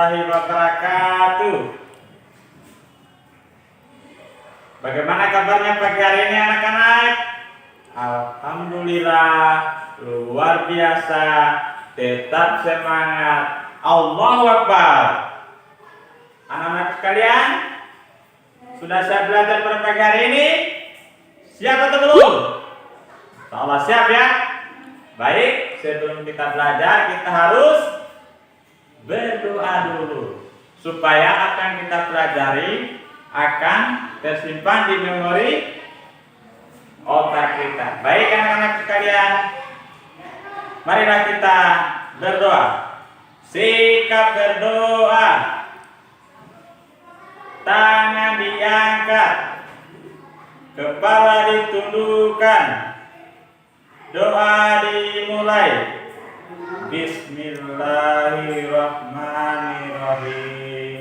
warahmatullahi wabarakatuh. Bagaimana kabarnya pagi hari ini anak-anak? Alhamdulillah, luar biasa. Tetap semangat. Allahu Akbar. Anak-anak sekalian, sudah siap belajar pada pagi hari ini? Siap atau belum? Insyaallah siap ya. Baik, sebelum kita belajar kita harus berdoa dulu supaya apa yang kita pelajari akan tersimpan di memori otak kita. Baik anak-anak sekalian, marilah kita berdoa. Sikap berdoa. Tangan diangkat, kepala ditundukkan, doa dimulai. Bismillahirrahmanirrahim.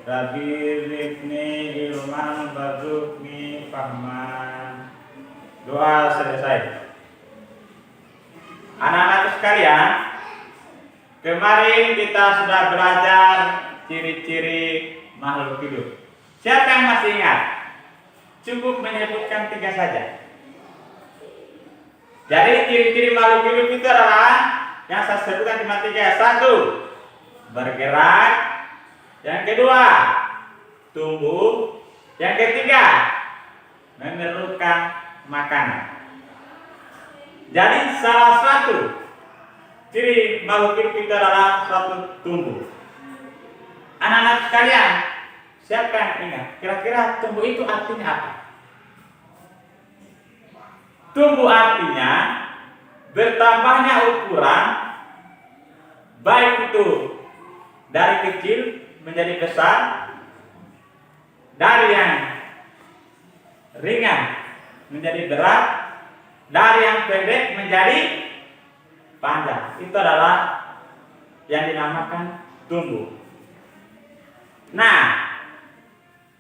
Rabbi zidni ilman warzuqni fahman. Doa selesai. Anak-anak sekalian, kemarin kita sudah belajar ciri-ciri makhluk hidup. Siapa yang masih ingat? Cukup menyebutkan 3 saja. Jadi ciri-ciri makhluk hidup itu adalah yang saya sebutkan cuma 3. 1, bergerak. Yang kedua, tumbuh. Yang ketiga, memerlukan makanan. Jadi salah satu ciri makhluk hidup itu adalah 1, tumbuh. Anak-anak sekalian, siapa yang ingat? Kira-kira tumbuh itu artinya apa? Tumbuh artinya bertambahnya ukuran, baik itu dari kecil menjadi besar, dari yang ringan menjadi berat, dari yang pendek menjadi panjang. Itu adalah yang dinamakan tumbuh. Nah,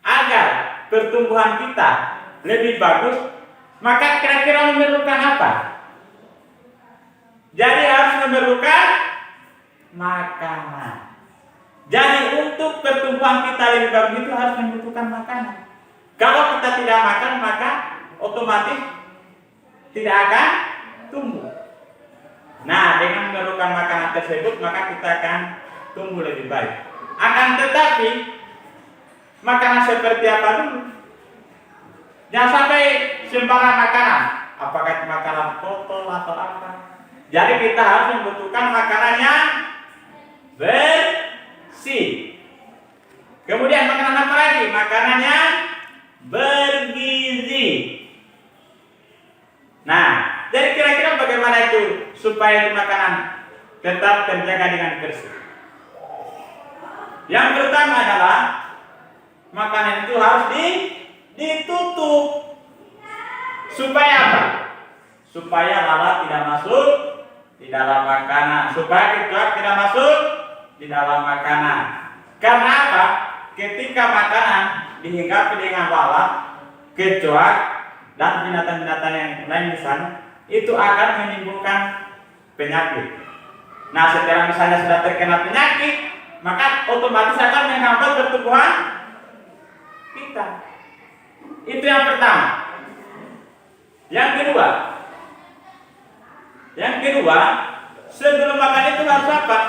agar pertumbuhan kita lebih bagus, maka kira-kira memerlukan apa? Jadi harus memerlukan makanan. Jadi untuk pertumbuhan kita lebih bagus itu harus membutuhkan makanan. Kalau kita tidak makan, maka otomatis tidak akan tumbuh. Nah, dengan memerlukan makanan tersebut, maka kita akan tumbuh lebih baik. Akan tetapi makanan seperti apa dulu? Jangan sampai sembarang makanan, apakah itu makanan kotor atau apa. Jadi kita harus membutuhkan makanan yang bersih. Kemudian makanan apa lagi? Makanan yang bergizi. Nah, jadi kira-kira bagaimana itu supaya itu makanan tetap terjaga dengan bersih? Yang pertama adalah makanan itu harus ditutup. Supaya apa? Supaya lalat tidak masuk di dalam makanan. Supaya kecoak tidak masuk di dalam makanan. Karena apa? Ketika makanan dihinggapi dengan lalat, kecoak, dan binatang-binatang yang lain misalnya, itu akan menimbulkan penyakit. Nah, setelah misalnya sudah terkena penyakit, maka otomatis akan menghambat pertumbuhan kita. Itu yang pertama. Yang kedua, sebelum makan itu harus apa?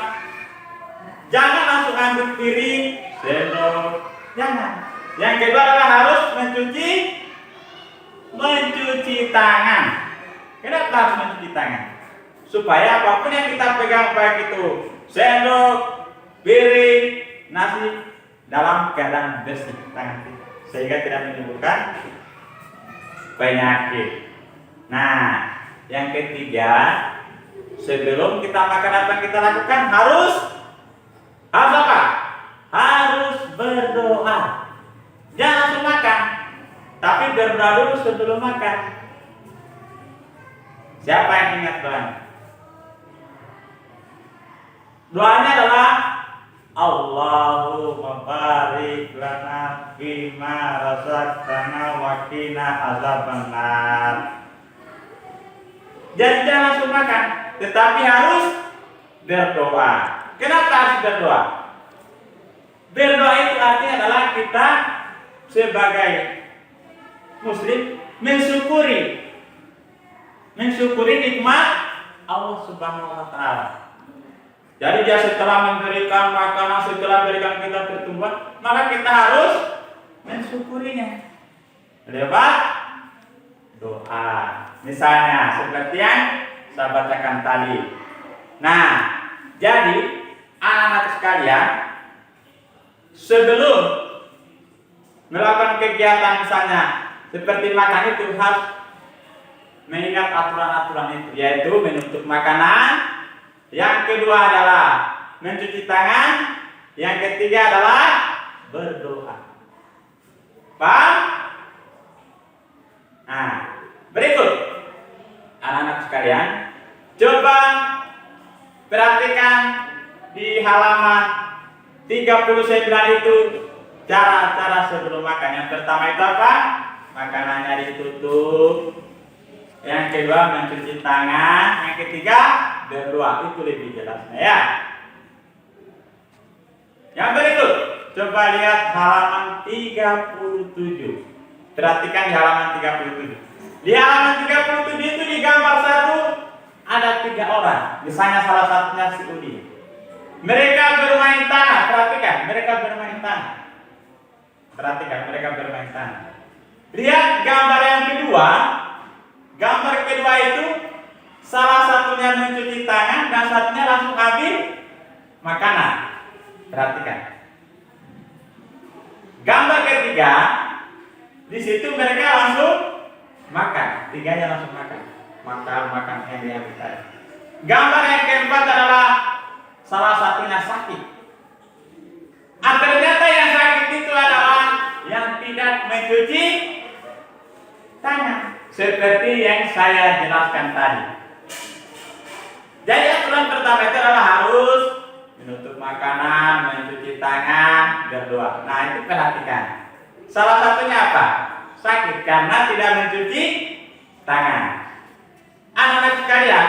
Jangan langsung ambil piring, sendok, jangan. Yang kedua adalah harus mencuci tangan. Kenapa harus mencuci tangan? Supaya apapun yang kita pegang, baik itu sendok, piring, nasi, dalam keadaan bersih tangan kita, sehingga tidak menimbulkan penyakit. Nah, yang ketiga, sebelum kita makan apa yang kita lakukan harus apa? Harus berdoa. Jangan langsung makan, tapi berdoa dulu sebelum makan. Siapa yang ingat doanya? Doanya adalah Allahumma barik lana fima razaqtana wa qina azabannar. Jadi jangan langsung makan, tetapi harus berdoa. Kenapa harus berdoa? Berdoa itu artinya adalah kita sebagai muslim mensyukuri nikmat Allah Subhanahu wa taala. Jadi dia setelah memberikan makanan, setelah memberikan kita pertumbuhan, maka kita harus mensyukurinya lewat doa. Misalnya seperti yang saya bacakan tadi. Nah, jadi anak-anak sekalian, sebelum melakukan kegiatan misalnya seperti makan itu harus mengingat aturan-aturan itu, yaitu menutup makanan. Yang kedua adalah mencuci tangan. Yang ketiga adalah berdoa. Paham? Nah, berikut anak-anak sekalian, coba perhatikan di halaman 39 itu cara-cara sebelum makan. Yang pertama itu apa? Makanannya ditutup. Yang kedua mencuci tangan. Yang ketiga berdoa. Itu lebih jelasnya ya. Yang berikut, coba lihat halaman 37. Perhatikan di halaman 37. Di halaman 37 itu di gambar satu ada 3 orang. Misalnya salah satunya si Udi. Mereka bermain tanah. Perhatikan, mereka bermain tanah. Perhatikan, mereka bermain tanah. Lihat gambar yang kedua. Gambar kedua itu salah satunya mencuci tangan dan satunya langsung ambil makanan. Perhatikan. Gambar ketiga, di situ mereka langsung makan. Tiganya langsung makan. Makan yang diambil tadi. Gambar yang keempat adalah salah satunya sakit. Ternyata yang sakit itu adalah yang tidak mencuci tangan. Seperti yang saya jelaskan tadi. Jadi aturan pertama itu adalah harus menutup makanan, mencuci tangan, berdoa. Nah itu perhatikan. Salah satunya apa? Sakit karena tidak mencuci tangan. Anak-anak sekalian,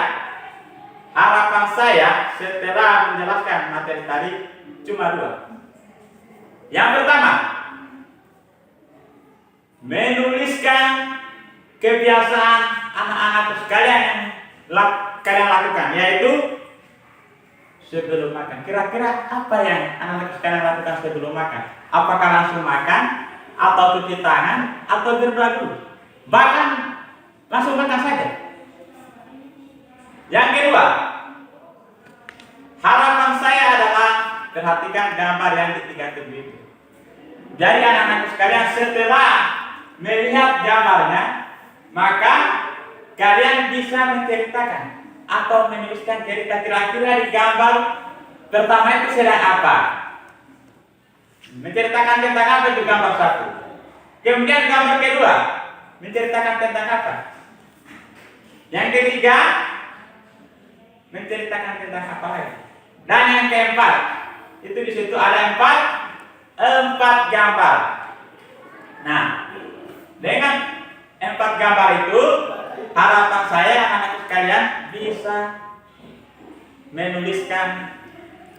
harapan saya setelah menjelaskan materi tadi cuma 2. Yang pertama, menuliskan kebiasaan anak-anak sekalian yang kalian lakukan, yaitu sebelum makan. Kira-kira apa yang anak-anak sekalian lakukan sebelum makan? Apakah langsung makan, atau cuci tangan, atau berdoa dulu? Bahkan langsung makan saja. Yang kedua, harapan saya adalah perhatikan gambar yang ketiga itu. Jadi anak-anak sekalian setelah melihat gambarnya, maka kalian bisa menceritakan atau menuliskan cerita kira-kira di gambar pertama itu sedang apa. Menceritakan tentang apa itu gambar satu. Kemudian gambar kedua menceritakan tentang apa. Yang ketiga menceritakan tentang apa lagi. Dan yang keempat itu di situ ada empat gambar. Nah, dengan 4 gambar itu harapan saya anak-anak sekalian bisa menuliskan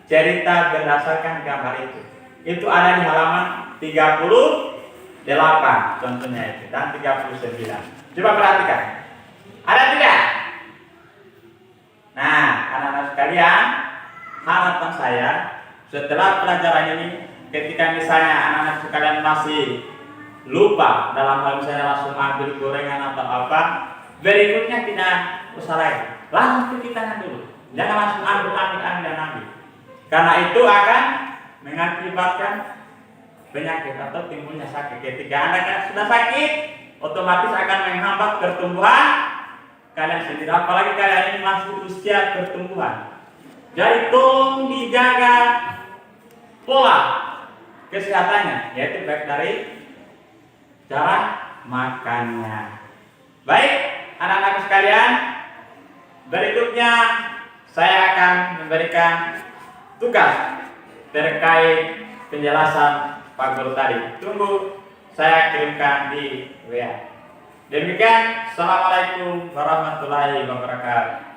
cerita berdasarkan gambar itu. Itu ada di halaman 38 contohnya itu dan 39. Coba perhatikan. Ada tidak? Nah, anak-anak sekalian, harapan saya setelah pelajaran ini, ketika misalnya anak-anak sekalian masih lupa dalam hal misalnya langsung ambil gorengan atau apa, berikutnya tidak usah lagi, langsung cuci tangan dulu. Jangan langsung ambil. Karena itu akan mengakibatkan penyakit atau timbulnya sakit. Ketika anak sudah sakit, otomatis akan menghambat pertumbuhan kalian sendiri. Apalagi kalian ini masih usia pertumbuhan. Jadi tolong dijaga pola kesehatannya, yaitu baik dari cara makannya. Baik, anak-anak sekalian, berikutnya saya akan memberikan tugas terkait penjelasan Pak Guru tadi. Tunggu saya kirimkan di WA. Demikian, Assalamualaikum warahmatullahi wabarakatuh.